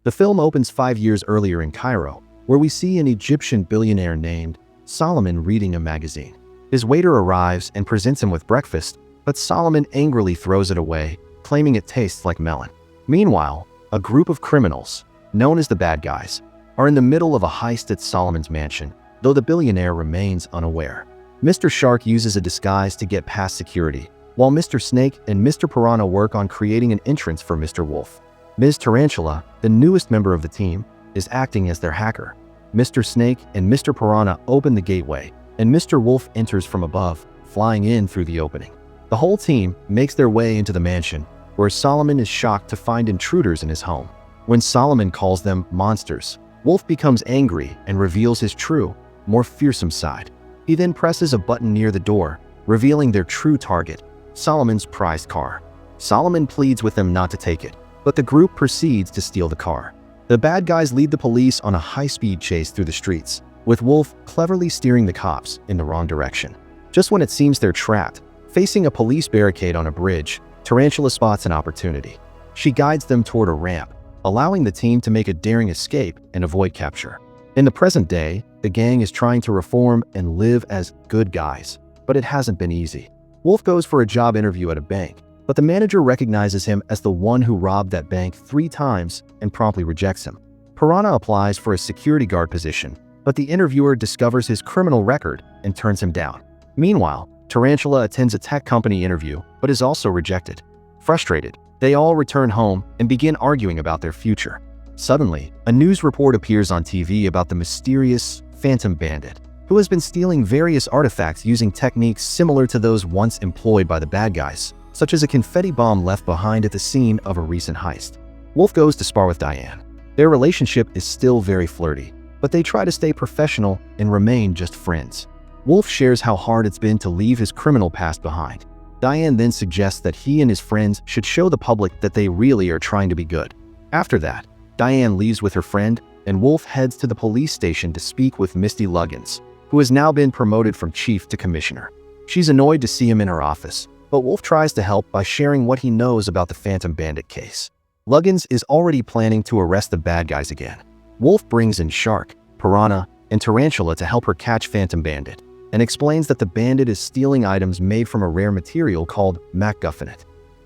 The film opens 5 years earlier in Cairo, where we see an Egyptian billionaire named Solomon reading a magazine. His waiter arrives and presents him with breakfast, but Solomon angrily throws it away, claiming it tastes like melon. Meanwhile, a group of criminals, known as the bad guys, are in the middle of a heist at Solomon's mansion, though the billionaire remains unaware. Mr. Shark uses a disguise to get past security, while Mr. Snake and Mr. Piranha work on creating an entrance for Mr. Wolf. Ms. Tarantula, the newest member of the team, is acting as their hacker. Mr. Snake and Mr. Piranha open the gateway, and Mr. Wolf enters from above, flying in through the opening. The whole team makes their way into the mansion, where Solomon is shocked to find intruders in his home. When Solomon calls them monsters, Wolf becomes angry and reveals his true, more fearsome side. He then presses a button near the door, revealing their true target, Solomon's prized car. Solomon pleads with them not to take it, but the group proceeds to steal the car. The bad guys lead the police on a high-speed chase through the streets, with Wolf cleverly steering the cops in the wrong direction. Just when it seems they're trapped, facing a police barricade on a bridge, Tarantula spots an opportunity. She guides them toward a ramp, allowing the team to make a daring escape and avoid capture. In the present day, the gang is trying to reform and live as good guys, but it hasn't been easy. Wolf goes for a job interview at a bank, but the manager recognizes him as the one who robbed that bank 3 times and promptly rejects him. Piranha applies for a security guard position, but the interviewer discovers his criminal record and turns him down. Meanwhile, Tarantula attends a tech company interview but is also rejected. Frustrated, they all return home and begin arguing about their future. Suddenly, a news report appears on TV about the mysterious Phantom Bandit, who has been stealing various artifacts using techniques similar to those once employed by the bad guys, such as a confetti bomb left behind at the scene of a recent heist. Wolf goes to spar with Diane. Their relationship is still very flirty, but they try to stay professional and remain just friends. Wolf shares how hard it's been to leave his criminal past behind. Diane then suggests that he and his friends should show the public that they really are trying to be good. After that, Diane leaves with her friend, and Wolf heads to the police station to speak with Misty Luggins, who has now been promoted from chief to commissioner. She's annoyed to see him in her office, but Wolf tries to help by sharing what he knows about the Phantom Bandit case. Luggins is already planning to arrest the bad guys again. Wolf brings in Shark, Piranha, and Tarantula to help her catch Phantom Bandit, and explains that the bandit is stealing items made from a rare material called MacGuffinite.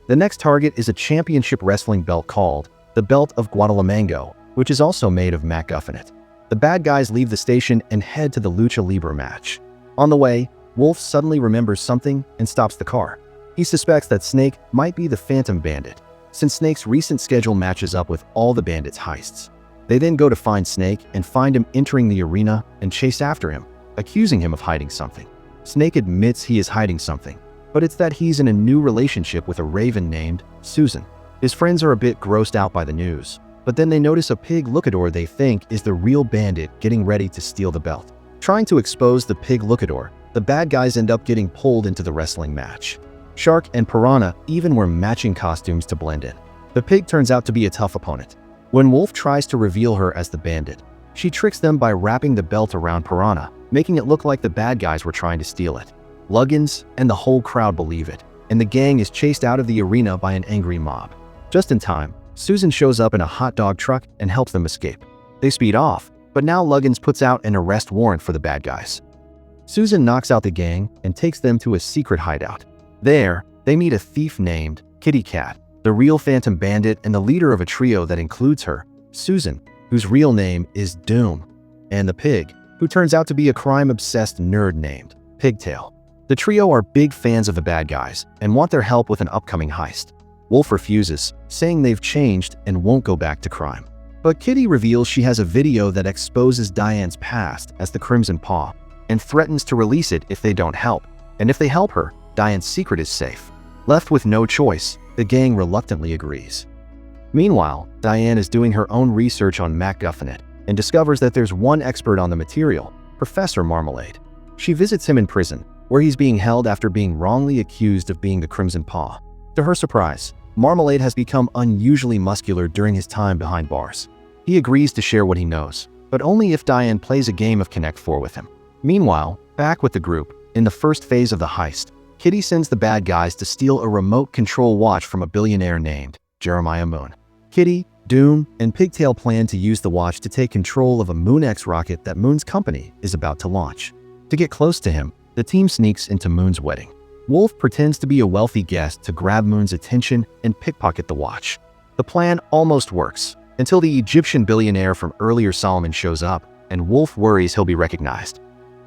The next target is a championship wrestling belt called the Belt of Guadalamango, which is also made of MacGuffinite. The bad guys leave the station and head to the Lucha Libre match. On the way, Wolf suddenly remembers something and stops the car. He suspects that Snake might be the Phantom Bandit, since Snake's recent schedule matches up with all the bandits' heists. They then go to find Snake and find him entering the arena and chase after him, accusing him of hiding something. Snake admits he is hiding something, but it's that he's in a new relationship with a raven named Susan. His friends are a bit grossed out by the news, but then they notice a pig lookador they think is the real bandit getting ready to steal the belt. Trying to expose the pig lookador, the bad guys end up getting pulled into the wrestling match. Shark and Piranha even wear matching costumes to blend in. The pig turns out to be a tough opponent. When Wolf tries to reveal her as the bandit, she tricks them by wrapping the belt around Piranha, making it look like the bad guys were trying to steal it. Luggins and the whole crowd believe it, and the gang is chased out of the arena by an angry mob. Just in time, Susan shows up in a hot dog truck and helps them escape. They speed off, but now Luggins puts out an arrest warrant for the bad guys. Susan knocks out the gang and takes them to a secret hideout. There, they meet a thief named Kitty Cat, the real Phantom Bandit and the leader of a trio that includes her, Susan, whose real name is Doom, and the pig, who turns out to be a crime-obsessed nerd named Pigtail. The trio are big fans of the bad guys and want their help with an upcoming heist. Wolf refuses, saying they've changed and won't go back to crime. But Kitty reveals she has a video that exposes Diane's past as the Crimson Paw and threatens to release it if they don't help. And if they help her, Diane's secret is safe. Left with no choice, the gang reluctantly agrees. Meanwhile, Diane is doing her own research on MacGuffinite and discovers that there's one expert on the material, Professor Marmalade. She visits him in prison, where he's being held after being wrongly accused of being the Crimson Paw. To her surprise, Marmalade has become unusually muscular during his time behind bars. He agrees to share what he knows, but only if Diane plays a game of Connect 4 with him. Meanwhile, back with the group, in the first phase of the heist, Kitty sends the bad guys to steal a remote control watch from a billionaire named Jeremiah Moon. Kitty, Doom and Pigtail plan to use the watch to take control of a Moon X rocket that Moon's company is about to launch. To get close to him, the team sneaks into Moon's wedding. Wolf pretends to be a wealthy guest to grab Moon's attention and pickpocket the watch. The plan almost works, until the Egyptian billionaire from earlier Solomon shows up, and Wolf worries he'll be recognized.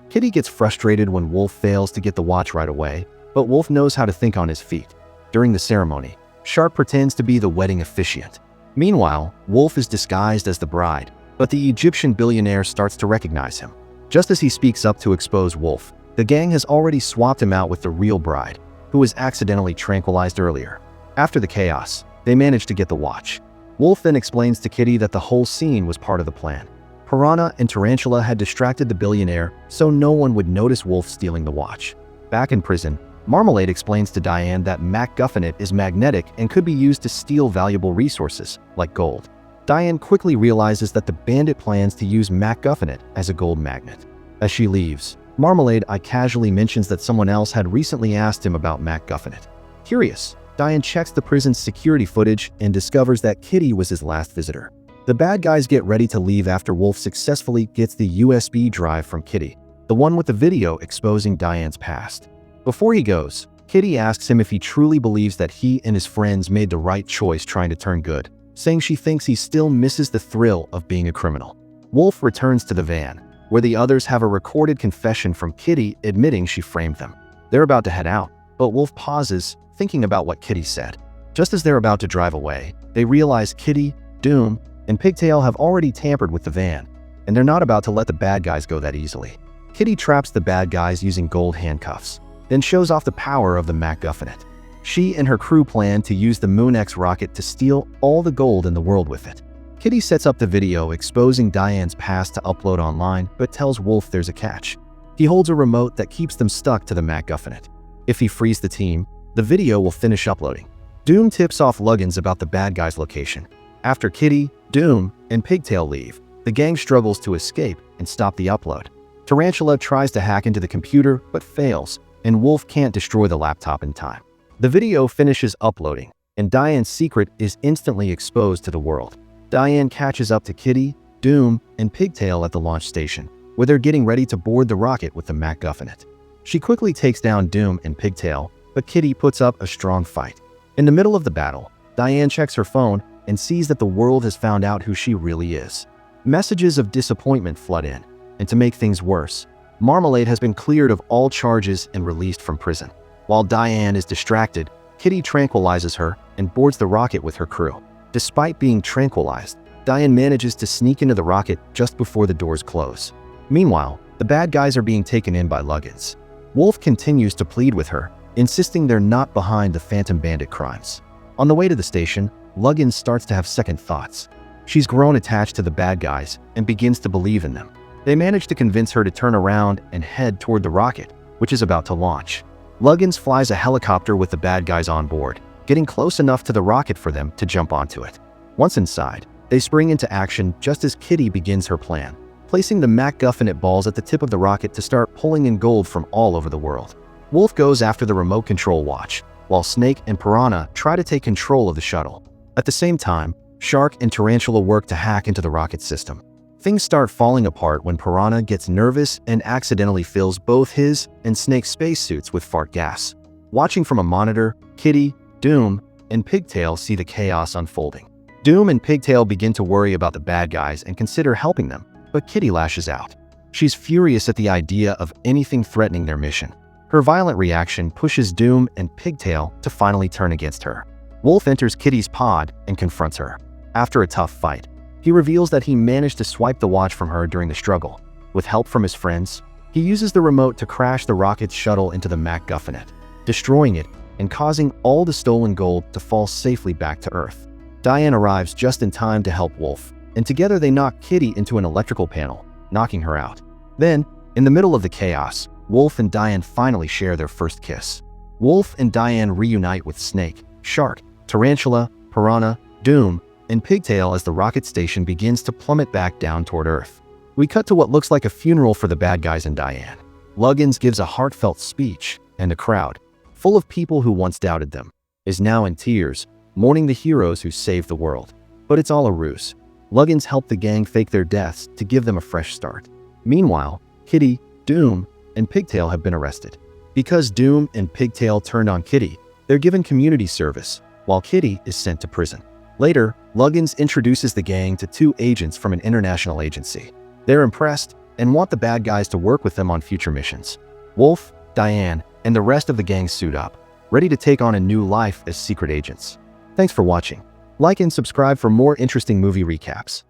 Kitty gets frustrated when Wolf fails to get the watch right away, but Wolf knows how to think on his feet. During the ceremony, Shark pretends to be the wedding officiant. Meanwhile, Wolf is disguised as the bride, but the Egyptian billionaire starts to recognize him. Just as he speaks up to expose Wolf, the gang has already swapped him out with the real bride, who was accidentally tranquilized earlier. After the chaos, they manage to get the watch. Wolf then explains to Kitty that the whole scene was part of the plan. Piranha and Tarantula had distracted the billionaire so no one would notice Wolf stealing the watch. Back in prison, Marmalade explains to Diane that MacGuffinit is magnetic and could be used to steal valuable resources, like gold. Diane quickly realizes that the bandit plans to use MacGuffinit as a gold magnet. As she leaves, Marmalade casually mentions that someone else had recently asked him about MacGuffinit. Curious, Diane checks the prison's security footage and discovers that Kitty was his last visitor. The bad guys get ready to leave after Wolf successfully gets the USB drive from Kitty, the one with the video exposing Diane's past. Before he goes, Kitty asks him if he truly believes that he and his friends made the right choice trying to turn good, saying she thinks he still misses the thrill of being a criminal. Wolf returns to the van, where the others have a recorded confession from Kitty admitting she framed them. They're about to head out, but Wolf pauses, thinking about what Kitty said. Just as they're about to drive away, they realize Kitty, Doom, and Pigtail have already tampered with the van, and they're not about to let the bad guys go that easily. Kitty traps the bad guys using gold handcuffs, then shows off the power of the MacGuffinit. She and her crew plan to use the Moon X rocket to steal all the gold in the world with it. Kitty sets up the video exposing Diane's past to upload online, but tells Wolf there's a catch. He holds a remote that keeps them stuck to the MacGuffinit. If he frees the team, the video will finish uploading. Doom tips off Luggins about the bad guy's location. After Kitty, Doom, and Pigtail leave, the gang struggles to escape and stop the upload. Tarantula tries to hack into the computer but fails, and Wolf can't destroy the laptop in time. The video finishes uploading, and Diane's secret is instantly exposed to the world. Diane catches up to Kitty, Doom, and Pigtail at the launch station, where they're getting ready to board the rocket with the MacGuffinit. She quickly takes down Doom and Pigtail, but Kitty puts up a strong fight. In the middle of the battle, Diane checks her phone and sees that the world has found out who she really is. Messages of disappointment flood in, and to make things worse, Marmalade has been cleared of all charges and released from prison. While Diane is distracted, Kitty tranquilizes her and boards the rocket with her crew. Despite being tranquilized, Diane manages to sneak into the rocket just before the doors close. Meanwhile, the bad guys are being taken in by Luggins. Wolf continues to plead with her, insisting they're not behind the Phantom Bandit crimes. On the way to the station, Luggins starts to have second thoughts. She's grown attached to the bad guys and begins to believe in them. They manage to convince her to turn around and head toward the rocket, which is about to launch. Luggins flies a helicopter with the bad guys on board, getting close enough to the rocket for them to jump onto it. Once inside, they spring into action just as Kitty begins her plan, placing the MacGuffinit balls at the tip of the rocket to start pulling in gold from all over the world. Wolf goes after the remote control watch, while Snake and Piranha try to take control of the shuttle. At the same time, Shark and Tarantula work to hack into the rocket system. Things start falling apart when Piranha gets nervous and accidentally fills both his and Snake's spacesuits with fart gas. Watching from a monitor, Kitty, Doom, and Pigtail see the chaos unfolding. Doom and Pigtail begin to worry about the bad guys and consider helping them, but Kitty lashes out. She's furious at the idea of anything threatening their mission. Her violent reaction pushes Doom and Pigtail to finally turn against her. Wolf enters Kitty's pod and confronts her. After a tough fight, he reveals that he managed to swipe the watch from her during the struggle. With help from his friends, he uses the remote to crash the rocket's shuttle into the MacGuffinit, destroying it and causing all the stolen gold to fall safely back to Earth. Diane arrives just in time to help Wolf, and together they knock Kitty into an electrical panel, knocking her out. Then, in the middle of the chaos, Wolf and Diane finally share their first kiss. Wolf and Diane reunite with Snake, Shark, Tarantula, Piranha, Doom, and Pigtail as the rocket station begins to plummet back down toward Earth. We cut to what looks like a funeral for the bad guys and Diane. Luggins gives a heartfelt speech, and the crowd, full of people who once doubted them, is now in tears, mourning the heroes who saved the world. But it's all a ruse. Luggins helped the gang fake their deaths to give them a fresh start. Meanwhile, Kitty, Doom, and Pigtail have been arrested. Because Doom and Pigtail turned on Kitty, they're given community service, while Kitty is sent to prison. Later, Luggins introduces the gang to 2 agents from an international agency. They're impressed and want the bad guys to work with them on future missions. Wolf, Diane, and the rest of the gang suit up, ready to take on a new life as secret agents. Thanks for watching. Like and subscribe for more interesting movie recaps.